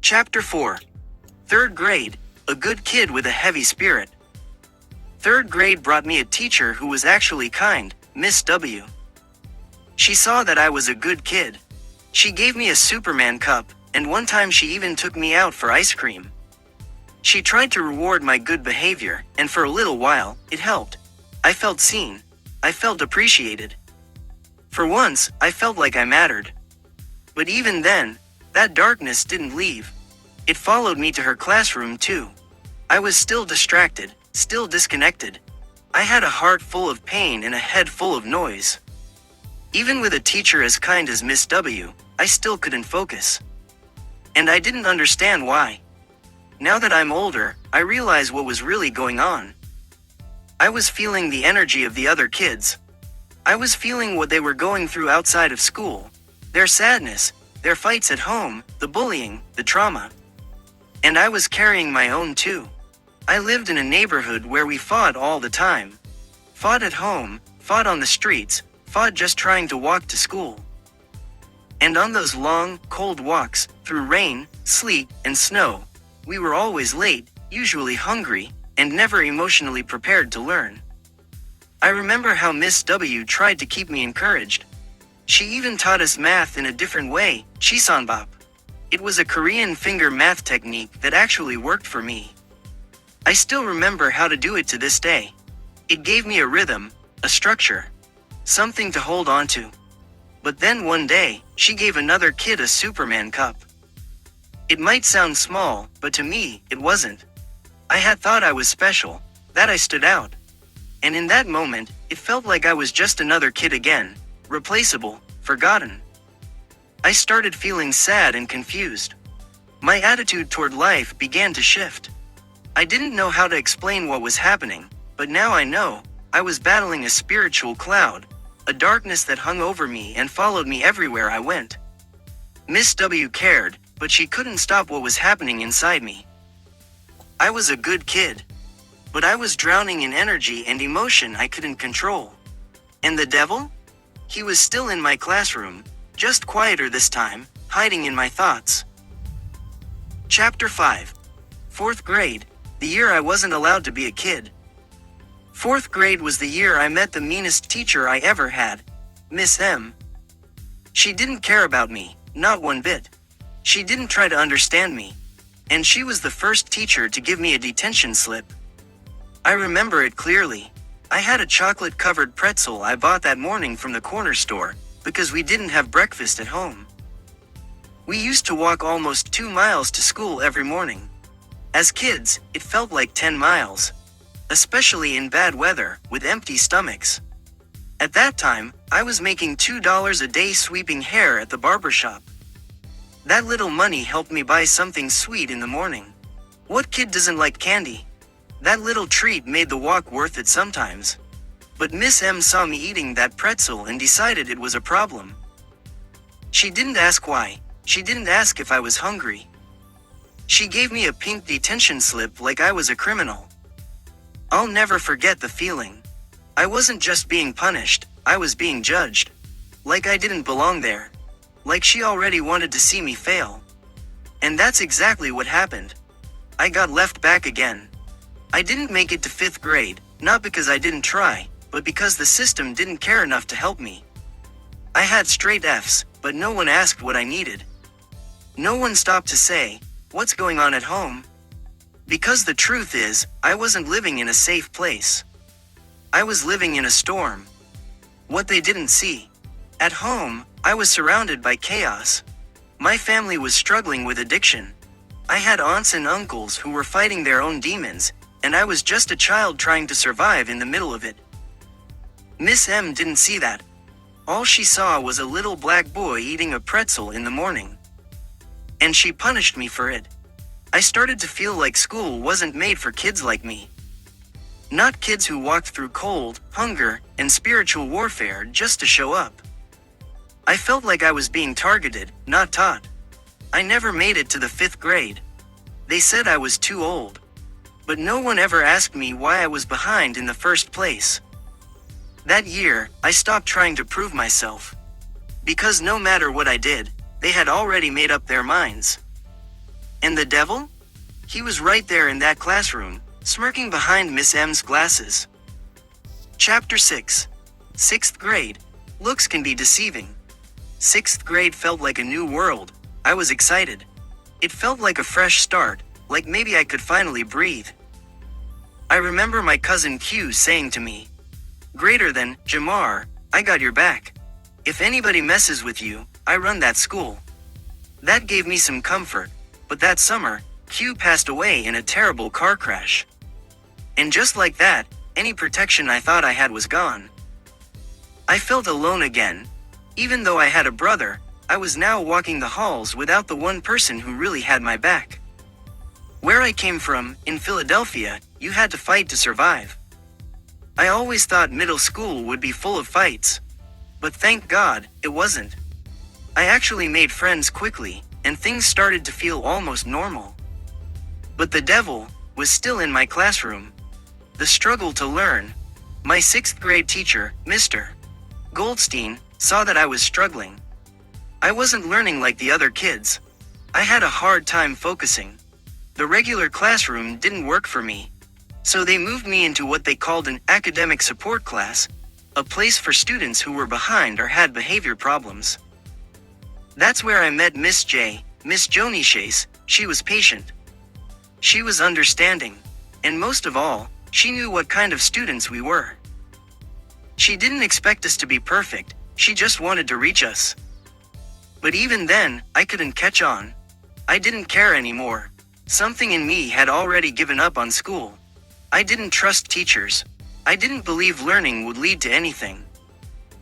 Chapter 4. Third grade, a good kid with a heavy spirit. Third grade brought me a teacher who was actually kind, Miss W. She saw that I was a good kid. She gave me a Superman cup, and one time she even took me out for ice cream. She tried to reward my good behavior, and for a little while, it helped. I felt seen. I felt appreciated. For once, I felt like I mattered. But even then, that darkness didn't leave. It followed me to her classroom too. I was still distracted, still disconnected. I had a heart full of pain and a head full of noise. Even with a teacher as kind as Miss W, I still couldn't focus. And I didn't understand why. Now that I'm older, I realize what was really going on. I was feeling the energy of the other kids. I was feeling what they were going through outside of school. Their sadness, their fights at home, the bullying, the trauma. And I was carrying my own too. I lived in a neighborhood where we fought all the time. Fought at home, fought on the streets, fought just trying to walk to school. And on those long, cold walks, through rain, sleet, and snow, we were always late, usually hungry, and never emotionally prepared to learn. I remember how Miss W tried to keep me encouraged. She even taught us math in a different way, Chisanbap. It was a Korean finger math technique that actually worked for me. I still remember how to do it to this day. It gave me a rhythm, a structure, something to hold on to. But then one day, she gave another kid a Superman cup. It might sound small, but to me, it wasn't. I had thought I was special, that I stood out. And in that moment, it felt like I was just another kid again, replaceable, forgotten. I started feeling sad and confused. My attitude toward life began to shift. I didn't know how to explain what was happening, but now I know. I was battling a spiritual cloud, a darkness that hung over me and followed me everywhere I went. Miss W cared, but she couldn't stop what was happening inside me. I was a good kid, but I was drowning in energy and emotion I couldn't control. And the devil? He was still in my classroom, just quieter this time, hiding in my thoughts. Chapter 5. Fourth grade, the year I wasn't allowed to be a kid. Fourth grade was the year I met the meanest teacher I ever had, Miss M. She didn't care about me, not one bit. She didn't try to understand me. And she was the first teacher to give me a detention slip. I remember it clearly. I had a chocolate-covered pretzel I bought that morning from the corner store, because we didn't have breakfast at home. We used to walk almost 2 miles to school every morning. As kids, it felt like 10 miles. Especially in bad weather, with empty stomachs. At that time, I was making $2 a day sweeping hair at the barber shop. That little money helped me buy something sweet in the morning. What kid doesn't like candy? That little treat made the walk worth it sometimes. But Miss M saw me eating that pretzel and decided it was a problem. She didn't ask why. She didn't ask if I was hungry. She gave me a pink detention slip like I was a criminal. I'll never forget the feeling. I wasn't just being punished, I was being judged. Like I didn't belong there. Like she already wanted to see me fail. And that's exactly what happened. I got left back again. I didn't make it to 5th grade, not because I didn't try, but because the system didn't care enough to help me. I had straight Fs, but no one asked what I needed. No one stopped to say, "What's going on at home?" Because the truth is, I wasn't living in a safe place. I was living in a storm. What they didn't see. At home, I was surrounded by chaos. My family was struggling with addiction. I had aunts and uncles who were fighting their own demons, and I was just a child trying to survive in the middle of it. Miss M didn't see that. All she saw was a little black boy eating a pretzel in the morning. And she punished me for it. I started to feel like school wasn't made for kids like me. Not kids who walked through cold, hunger, and spiritual warfare just to show up. I felt like I was being targeted, not taught. I never made it to the 5th grade. They said I was too old. But no one ever asked me why I was behind in the first place. That year, I stopped trying to prove myself. Because no matter what I did, they had already made up their minds. And the devil? He was right there in that classroom, smirking behind Miss M's glasses. Chapter 6. 6th grade. Looks can be deceiving. 6th grade felt like a new world. I was excited. It felt like a fresh start, like maybe I could finally breathe. I remember my cousin Q saying to me, "Greater than, Jamar, I got your back. If anybody messes with you, I run that school." That gave me some comfort, but that summer, Q passed away in a terrible car crash. And just like that, any protection I thought I had was gone. I felt alone again. Even though I had a brother, I was now walking the halls without the one person who really had my back. Where I came from, in Philadelphia, you had to fight to survive. I always thought middle school would be full of fights. But thank God, it wasn't. I actually made friends quickly, and things started to feel almost normal. But the devil was still in my classroom. The struggle to learn. My 6th grade teacher, Mr. Goldstein, saw that I was struggling. I wasn't learning like the other kids. I had a hard time focusing. The regular classroom didn't work for me. So they moved me into what they called an academic support class, a place for students who were behind or had behavior problems. That's where I met Miss J, Miss Joni Chase. She was patient. She was understanding. And most of all, she knew what kind of students we were. She didn't expect us to be perfect, she just wanted to reach us. But even then, I couldn't catch on. I didn't care anymore. Something in me had already given up on school. I didn't trust teachers. I didn't believe learning would lead to anything.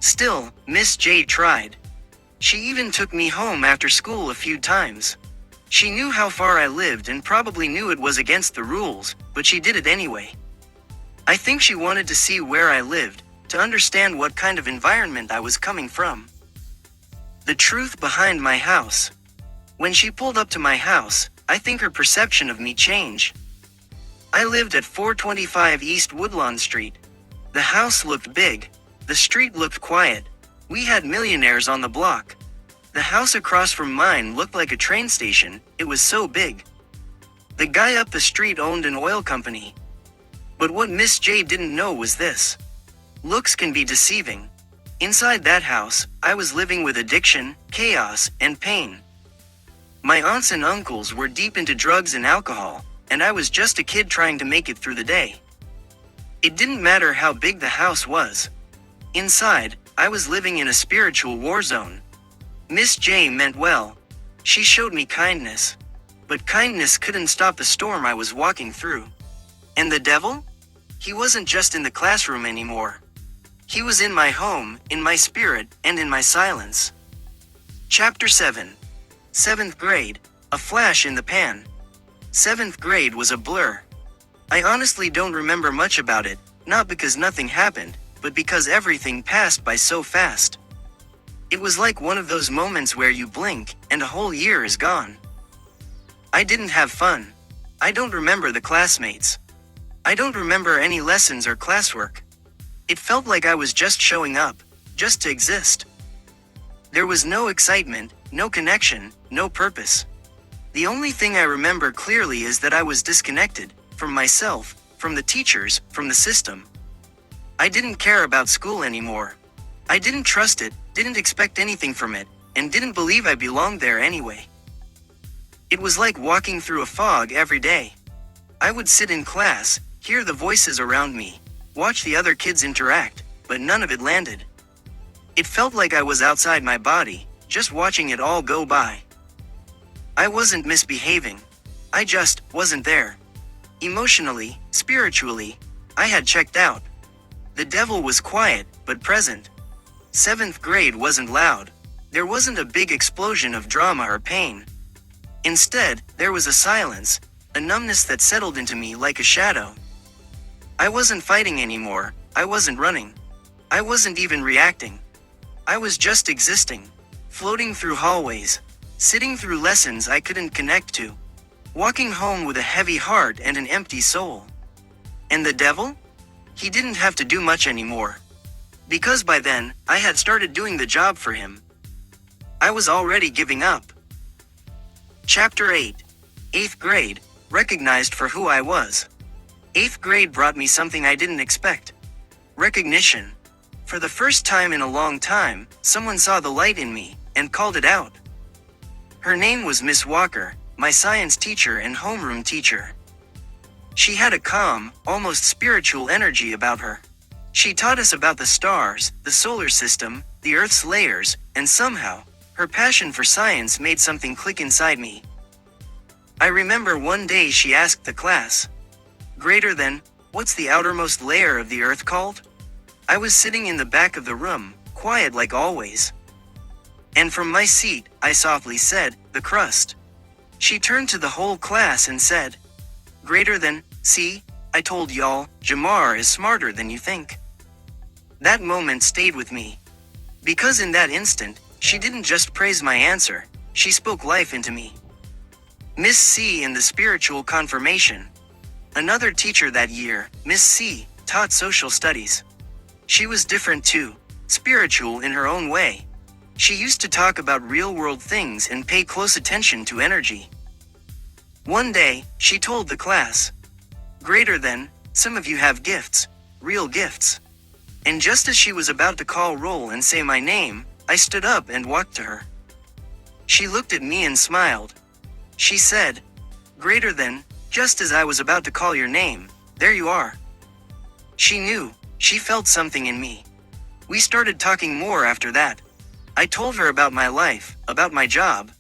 Still, Miss J tried. She even took me home after school a few times. She knew how far I lived and probably knew it was against the rules, but she did it anyway. I think she wanted to see where I lived, to understand what kind of environment I was coming from. The truth behind my house. When she pulled up to my house, I think her perception of me changed. I lived at 425 East Woodlawn Street. The house looked big. The street looked quiet. We had millionaires on the block. The house across from mine looked like a train station, it was so big. The guy up the street owned an oil company. But what Miss J didn't know was this. Looks can be deceiving. Inside that house, I was living with addiction, chaos, and pain. My aunts and uncles were deep into drugs and alcohol, and I was just a kid trying to make it through the day. It didn't matter how big the house was. Inside, I was living in a spiritual war zone. Miss J meant well. She showed me kindness. But kindness couldn't stop the storm I was walking through. And the devil? He wasn't just in the classroom anymore. He was in my home, in my spirit, and in my silence. Chapter 7. 7th grade, a flash in the pan. 7th grade was a blur. I honestly don't remember much about it, not because nothing happened, but because everything passed by so fast. It was like one of those moments where you blink, and a whole year is gone. I didn't have fun. I don't remember the classmates. I don't remember any lessons or classwork. It felt like I was just showing up, just to exist. There was no excitement, no connection, no purpose. The only thing I remember clearly is that I was disconnected, from myself, from the teachers, from the system. I didn't care about school anymore. I didn't trust it, didn't expect anything from it, and didn't believe I belonged there anyway. It was like walking through a fog every day. I would sit in class, hear the voices around me, watch the other kids interact, but none of it landed. It felt like I was outside my body, just watching it all go by. I wasn't misbehaving. I just wasn't there. Emotionally, spiritually, I had checked out. The devil was quiet, but present. 7th grade wasn't loud. There wasn't a big explosion of drama or pain. Instead, there was a silence, a numbness that settled into me like a shadow. I wasn't fighting anymore, I wasn't running. I wasn't even reacting. I was just existing, floating through hallways, sitting through lessons I couldn't connect to, walking home with a heavy heart and an empty soul. And the devil? He didn't have to do much anymore. Because by then, I had started doing the job for him. I was already giving up. Chapter 8. 8th grade, recognized for who I was. 8th grade brought me something I didn't expect. Recognition. For the first time in a long time, someone saw the light in me and called it out. Her name was Miss Walker, my science teacher and homeroom teacher. She had a calm, almost spiritual energy about her. She taught us about the stars, the solar system, the Earth's layers, and somehow, her passion for science made something click inside me. I remember one day she asked the class, "Greater than, what's the outermost layer of the Earth called?" I was sitting in the back of the room, quiet like always. And from my seat, I softly said, "The crust." She turned to the whole class and said, "Greater than, see, I told y'all, Jamar is smarter than you think." That moment stayed with me. Because in that instant, she didn't just praise my answer, she spoke life into me. Miss C in the spiritual confirmation. Another teacher that year, Miss C, taught social studies. She was different too, spiritual in her own way. She used to talk about real-world things and pay close attention to energy. One day, she told the class, "Greater than, some of you have gifts, real gifts." And just as she was about to call roll and say my name, I stood up and walked to her. She looked at me and smiled. She said, "Greater than, just as I was about to call your name, there you are." She knew, she felt something in me. We started talking more after that. I told her about my life, about my job.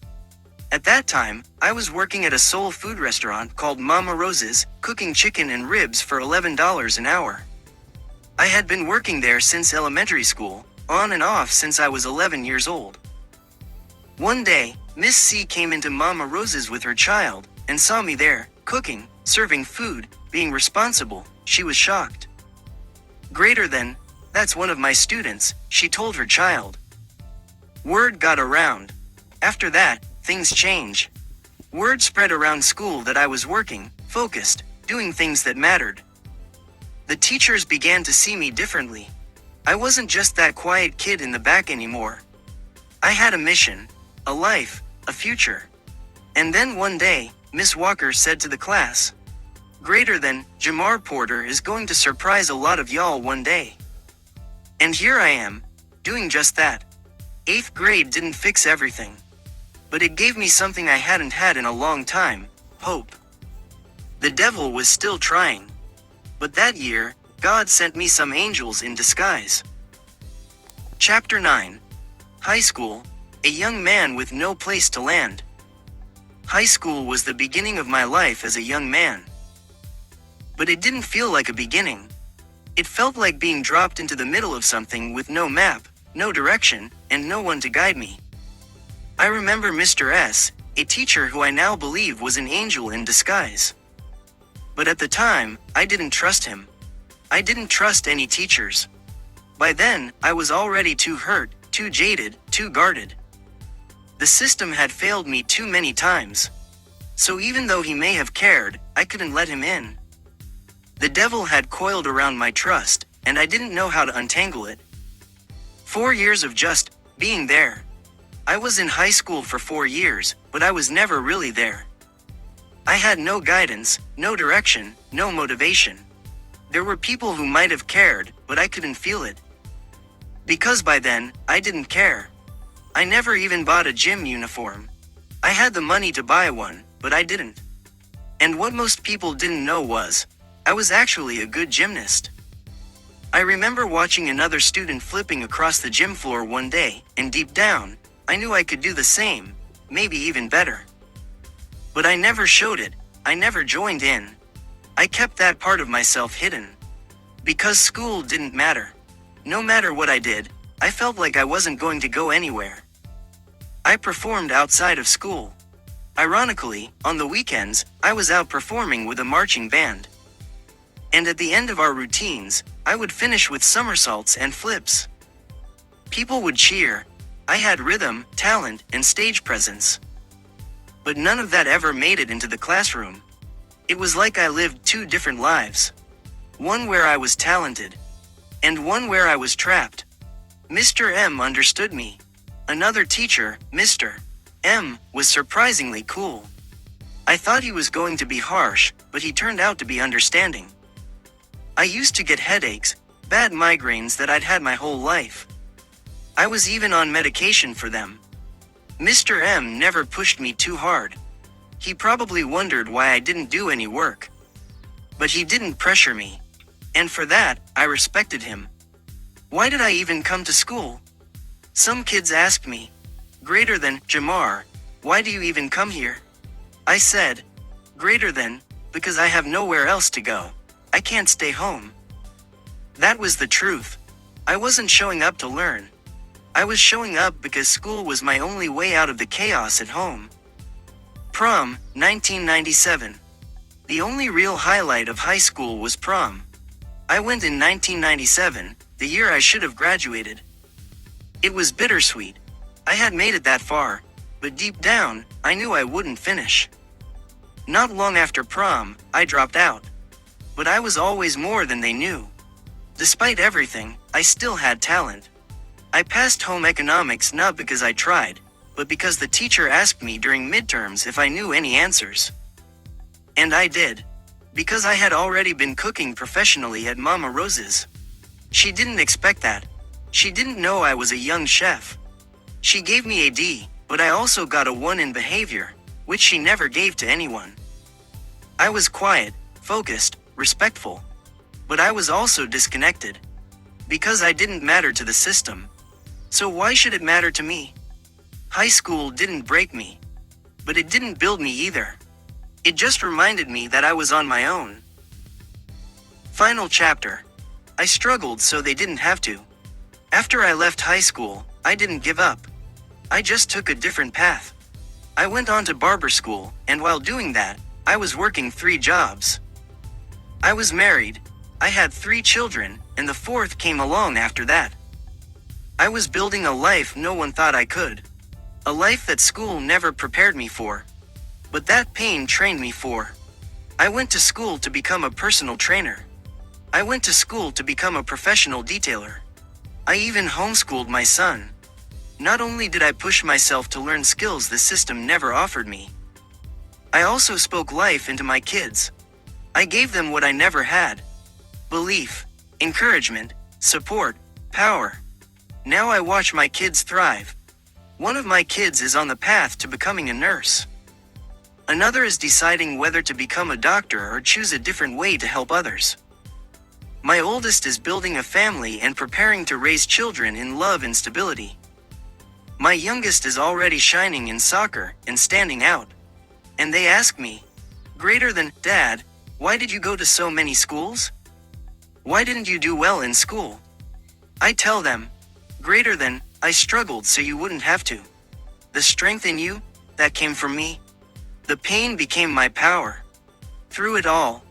At that time, I was working at a soul food restaurant called Mama Rose's, cooking chicken and ribs for $11 an hour. I had been working there since elementary school, on and off since I was 11 years old. One day, Miss C came into Mama Rose's with her child, and saw me there, cooking, serving food, being responsible. She was shocked. "Greater than, that's one of my students," she told her child. Word got around. After that, things changed. Word spread around school that I was working, focused, doing things that mattered. The teachers began to see me differently. I wasn't just that quiet kid in the back anymore. I had a mission, a life, a future. And then one day, Miss Walker said to the class, "Greater than, Jamar Porter is going to surprise a lot of y'all one day." And here I am, doing just that. 8th grade didn't fix everything. But it gave me something I hadn't had in a long time, hope. The devil was still trying. But that year, God sent me some angels in disguise. Chapter 9. High School, a young man with no place to land. High school was the beginning of my life as a young man. But it didn't feel like a beginning. It felt like being dropped into the middle of something with no map, no direction, and no one to guide me. I remember Mr. S, a teacher who I now believe was an angel in disguise. But at the time, I didn't trust him. I didn't trust any teachers. By then, I was already too hurt, too jaded, too guarded. The system had failed me too many times. So even though he may have cared, I couldn't let him in. The devil had coiled around my trust, and I didn't know how to untangle it. 4 years of just being there. I was in high school for 4 years, but I was never really there. I had no guidance, no direction, no motivation. There were people who might have cared, but I couldn't feel it. Because by then, I didn't care. I never even bought a gym uniform. I had the money to buy one, but I didn't. And what most people didn't know was, I was actually a good gymnast. I remember watching another student flipping across the gym floor one day, and deep down, I knew I could do the same, maybe even better. But I never showed it, I never joined in. I kept that part of myself hidden. Because school didn't matter. No matter what I did, I felt like I wasn't going to go anywhere. I performed outside of school. Ironically, on the weekends, I was out performing with a marching band. And at the end of our routines, I would finish with somersaults and flips. People would cheer. I had rhythm, talent, and stage presence. But none of that ever made it into the classroom. It was like I lived 2 different lives. One where I was talented, and one where I was trapped. Mr. M understood me. Another teacher, Mr. M, was surprisingly cool. I thought he was going to be harsh, but he turned out to be understanding. I used to get headaches, bad migraines that I'd had my whole life. I was even on medication for them. Mr. M never pushed me too hard. He probably wondered why I didn't do any work. But he didn't pressure me. And for that, I respected him. Why did I even come to school? Some kids asked me, greater than, Jamar, why do you even come here? I said, greater than, because I have nowhere else to go. I can't stay home. That was the truth. I wasn't showing up to learn. I was showing up because school was my only way out of the chaos at home. Prom, 1997. The only real highlight of high school was prom. I went in 1997, the year I should have graduated. It was bittersweet. I had made it that far, but deep down, I knew I wouldn't finish. Not long after prom, I dropped out. But I was always more than they knew. Despite everything, I still had talent. I passed home economics not because I tried, but because the teacher asked me during midterms if I knew any answers. And I did. Because I had already been cooking professionally at Mama Rose's. She didn't expect that. She didn't know I was a young chef. She gave me a D, but I also got a 1 in behavior, which she never gave to anyone. I was quiet, focused, respectful. But I was also disconnected. Because I didn't matter to the system. So why should it matter to me? High school didn't break me. But it didn't build me either. It just reminded me that I was on my own. Final chapter. I struggled so they didn't have to. After I left high school, I didn't give up. I just took a different path. I went on to barber school, and while doing that, I was working 3 jobs. I was married. I had 3 children, and the 4th came along after that. I was building a life no one thought I could. A life that school never prepared me for. But that pain trained me for. I went to school to become a personal trainer. I went to school to become a professional detailer. I even homeschooled my son. Not only did I push myself to learn skills the system never offered me, I also spoke life into my kids. I gave them what I never had. Belief, encouragement, support, power. Now I watch my kids thrive. One of my kids is on the path to becoming a nurse. Another is deciding whether to become a doctor or choose a different way to help others. My oldest is building a family and preparing to raise children in love and stability. My youngest is already shining in soccer and standing out. And they ask me, greater than, Dad, why did you go to so many schools? Why didn't you do well in school? I tell them, greater than, I struggled so you wouldn't have to. The strength in you, that came from me. The pain became my power. Through it all,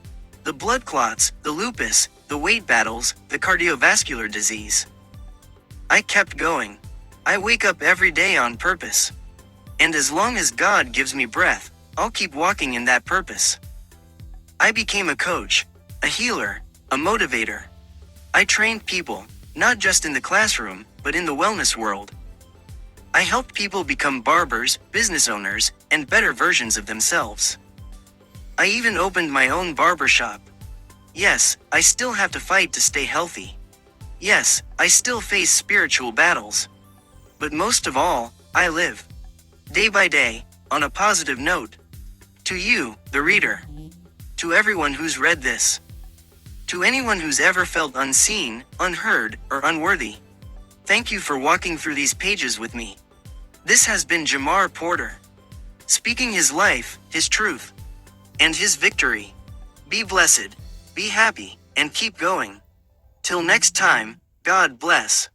the blood clots, the lupus, the weight battles, the cardiovascular disease. I kept going. I wake up every day on purpose. And as long as God gives me breath, I'll keep walking in that purpose. I became a coach, a healer, a motivator. I trained people, not just in the classroom, but in the wellness world. I helped people become barbers, business owners, and better versions of themselves. I even opened my own barbershop. Yes, I still have to fight to stay healthy. Yes, I still face spiritual battles. But most of all, I live. Day by day, on a positive note. To you, the reader. To everyone who's read this. To anyone who's ever felt unseen, unheard, or unworthy. Thank you for walking through these pages with me. This has been Jamar Porter. Speaking his life, his truth, and his victory. Be blessed, be happy, and keep going. Till next time, God bless.